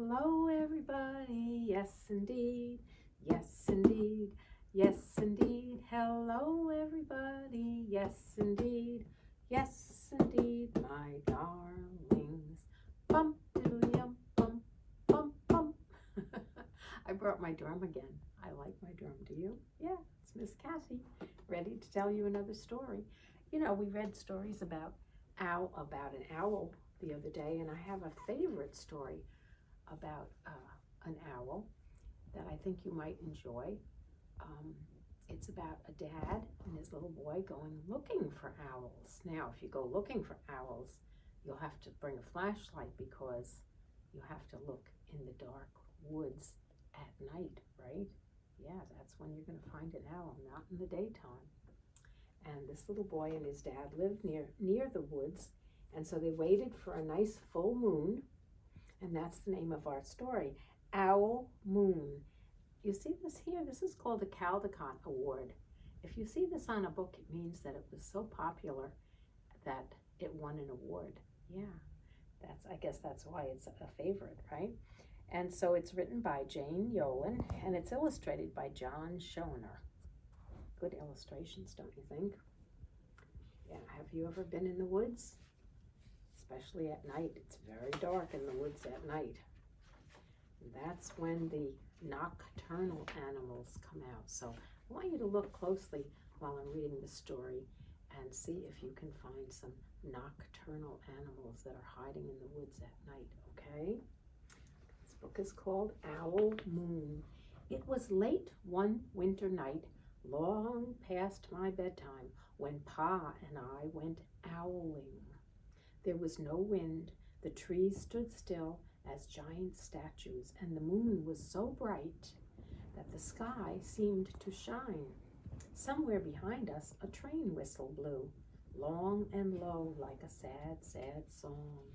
Hello, everybody. Yes, indeed. Yes, indeed. Yes, indeed. Hello, everybody. Yes, indeed. Yes, indeed, my darlings. Bump, diddly, bump, bump, bump. I brought my drum again. I like my drum. Do you? Yeah, it's Miss Kathie, ready to tell you another story. You know, we read stories about an owl the other day, and I have a favorite story about an owl that I think you might enjoy. It's about a dad and his little boy going looking for owls. Now, if you go looking for owls, you'll have to bring a flashlight because you have to look in the dark woods at night, right? Yeah, that's when you're going to find an owl, not in the daytime. And this little boy and his dad lived near the woods, and so they waited for a nice full moon. And that's the name of our story, Owl Moon. You see this here? This is called the Caldecott Award. If you see this on a book, it means that it was so popular that it won an award. Yeah, I guess that's why it's a favorite, right? And so it's written by Jane Yolen, and it's illustrated by John Schoner. Good illustrations, don't you think? Yeah, have you ever been in the woods? Especially at night. It's very dark in the woods at night. And that's when the nocturnal animals come out. So I want you to look closely while I'm reading the story and see if you can find some nocturnal animals that are hiding in the woods at night, okay? This book is called Owl Moon. It was late one winter night, long past my bedtime, when Pa and I went owling. There was no wind, the trees stood still as giant statues, and the moon was so bright that the sky seemed to shine. Somewhere behind us, a train whistle blew, long and low like a sad, sad song.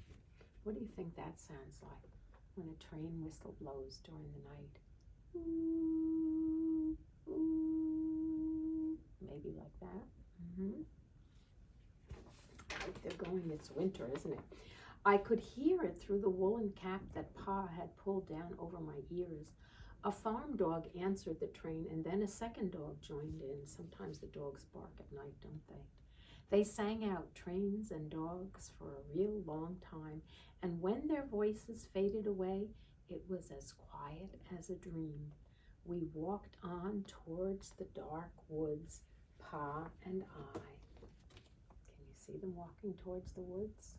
What do you think that sounds like when a train whistle blows during the night? Ooh, ooh, maybe like that. They're going, it's winter, isn't it? I could hear it through the woolen cap that Pa had pulled down over my ears. A farm dog answered the train, and then a second dog joined in. Sometimes the dogs bark at night, don't they? They sang out trains and dogs for a real long time, and when their voices faded away, it was as quiet as a dream. We walked on towards the dark woods, Pa and I. See them walking towards the woods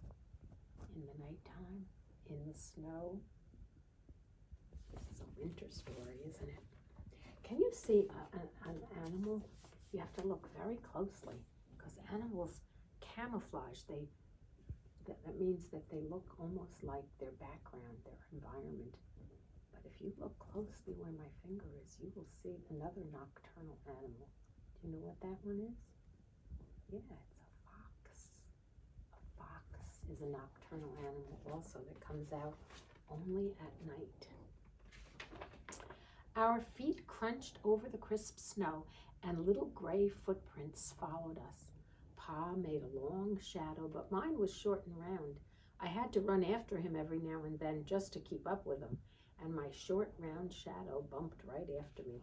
in the nighttime, in the snow. This is a winter story, isn't it? Can you see an animal? You have to look very closely because animals camouflage. That means that they look almost like their background, their environment. But if you look closely where my finger is, you will see another nocturnal animal. Do you know what that one is? Yeah, is a nocturnal animal also that comes out only at night. Our feet crunched over the crisp snow and little gray footprints followed us. Pa made a long shadow, but mine was short and round. I had to run after him every now and then just to keep up with him, and my short round shadow bumped right after me.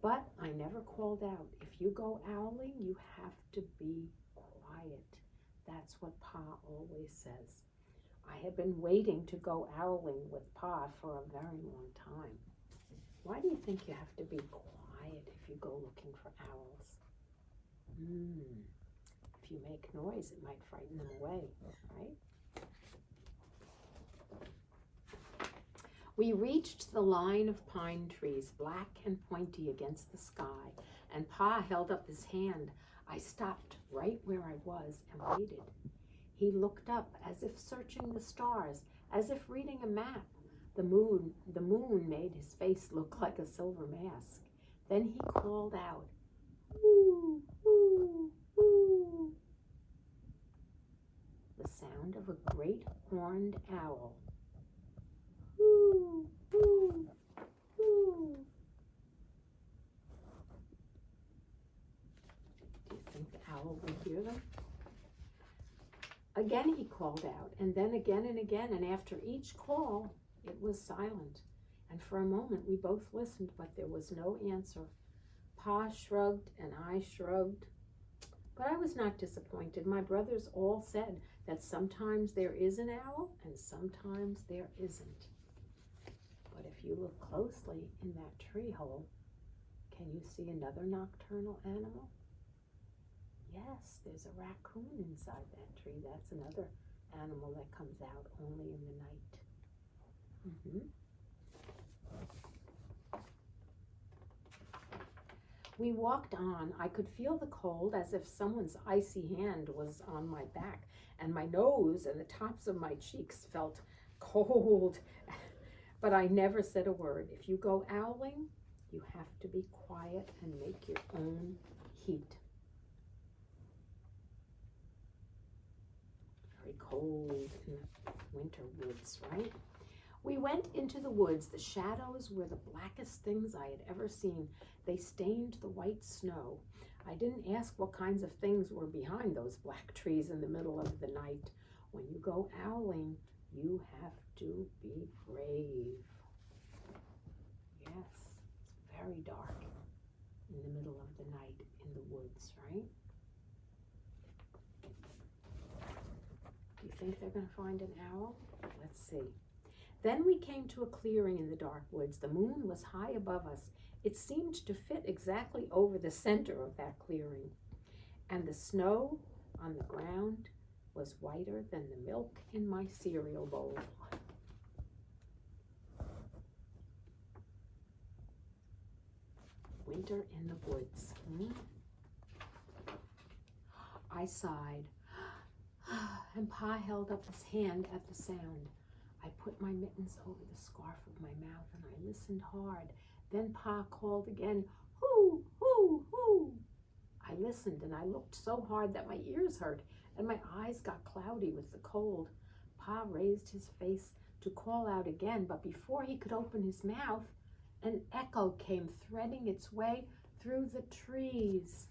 But I never called out. If you go owling, you have to be quiet. That's what Pa always says. I had been waiting to go owling with Pa for a very long time. Why do you think you have to be quiet if you go looking for owls? If you make noise, it might frighten them away, right? We reached the line of pine trees, black and pointy against the sky, and Pa held up his hand. I stopped right where I was and waited. He looked up as if searching the stars, as if reading a map. The moon made his face look like a silver mask. Then he called out, "Woo, woo, woo." The sound of a great horned owl. Woo, woo, woo. The owl would hear them. Again he called out, and then again and again, and after each call, It was silent, and for a moment we both listened, but there was no answer. Pa shrugged and I shrugged, but I was not disappointed. My brothers all said that sometimes there is an owl and sometimes there isn't. But if you look closely in that tree hole, can you see another nocturnal animal? Yes, there's a raccoon inside that tree. That's another animal that comes out only in the night. We walked on. I could feel the cold as if someone's icy hand was on my back, and my nose and the tops of my cheeks felt cold. But I never said a word. If you go owling, you have to be quiet and make your own heat. Very cold in the winter woods, right? We went into the woods. The shadows were the blackest things I had ever seen. They stained the white snow. I didn't ask what kinds of things were behind those black trees in the middle of the night. When you go owling, you have to be brave. Yes, it's very dark in the middle of the night in the woods, right? Do you think they're going to find an owl? Let's see. Then we came to a clearing in the dark woods. The moon was high above us. It seemed to fit exactly over the center of that clearing. And the snow on the ground was whiter than the milk in my cereal bowl. Winter in the woods. I sighed, and Pa held up his hand at the sound. I put my mittens over the scarf of my mouth and I listened hard. Then Pa called again, hoo, hoo, hoo. I listened and I looked so hard that my ears hurt and my eyes got cloudy with the cold. Pa raised his face to call out again, but before he could open his mouth, an echo came threading its way through the trees.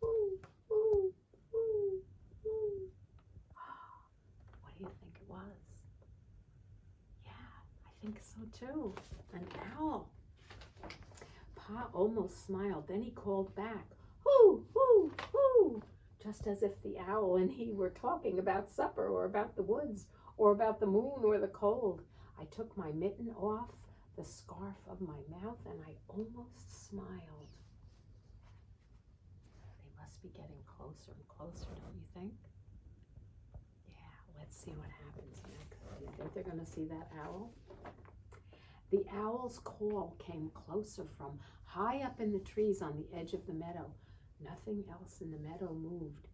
Hoo, hoo, hoo, hoo. What do you think it was? I think so too. An owl. Pa almost smiled. Then he called back, hoo, hoo, hoo, just as if the owl and he were talking about supper or about the woods or about the moon or the cold. I took my mitten off the scarf of my mouth and I almost smiled. They must be getting closer and closer, don't you think? Yeah, let's see what happens next. Do you think they're going to see that owl? The owl's call came closer from high up in the trees on the edge of the meadow. Nothing else in the meadow moved.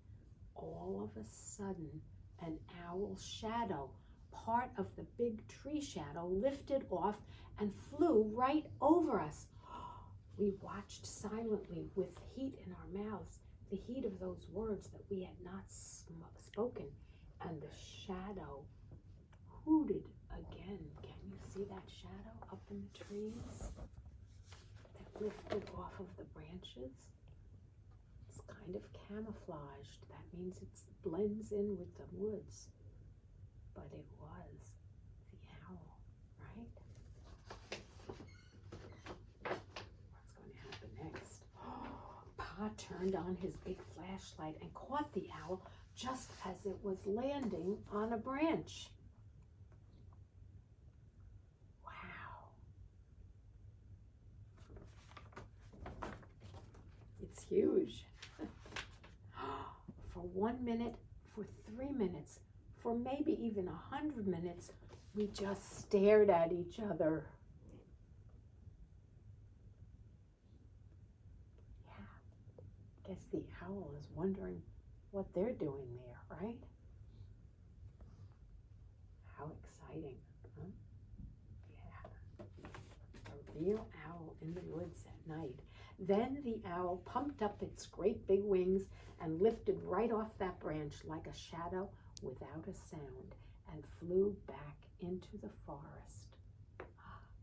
All of a sudden, an owl's shadow, part of the big tree shadow, lifted off and flew right over us. We watched silently with heat in our mouths, the heat of those words that we had not spoken, and the shadow hooted again. Can you see that shadow up in the trees that lifted off of the branches? It's kind of camouflaged. That means it blends in with the woods. But it was the owl, right? What's going to happen next? Pa turned on his big flashlight and caught the owl just as it was landing on a branch. It's huge. For 1 minute, for 3 minutes, for maybe even 100 minutes, we just stared at each other. Yeah, guess the owl is wondering what they're doing there, right? How exciting, huh? Yeah, a real owl in the woods at night. Then the owl pumped up its great big wings and lifted right off that branch like a shadow without a sound and flew back into the forest.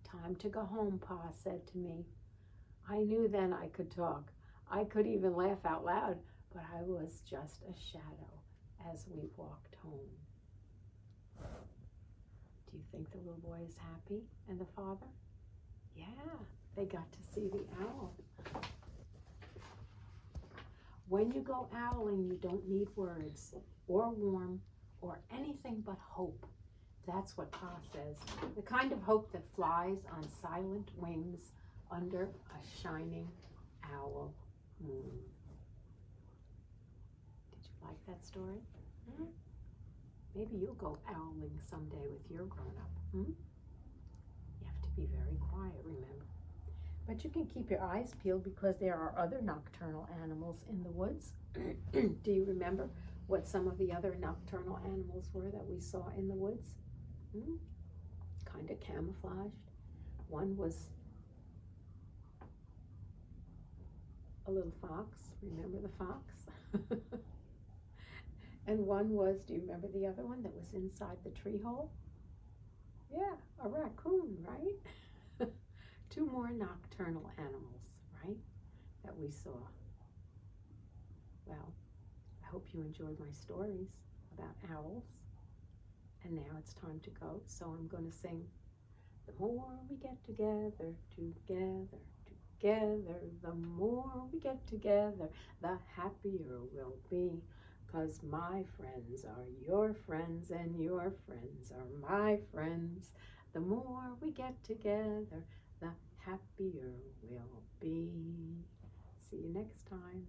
Time to go home, Pa said to me. I knew then I could talk. I could even laugh out loud, but I was just a shadow as we walked home. Do Do you think the little boy is happy and the father? Yeah, they got to see the owl. When you go owling, you don't need words or warm or anything but hope. That's what Pa says. The kind of hope that flies on silent wings under a shining owl moon. Did you like that story? Maybe you'll go owling someday with your grown-up. You have to be very quiet, remember. But you can keep your eyes peeled because there are other nocturnal animals in the woods. Do you remember what some of the other nocturnal animals were that we saw in the woods? Kind of camouflaged. One was a little fox. Remember the fox? And one was, do you remember the other one that was inside the tree hole? Yeah, a raccoon, right? Two more nocturnal animals, right, that we saw. Well, I hope you enjoyed my stories about owls. And now it's time to go, so I'm going to sing, the more we get together, together, together, the more we get together, the happier we'll be. 'Cause my friends are your friends and your friends are my friends. The more we get together, the happier we'll be. See you next time.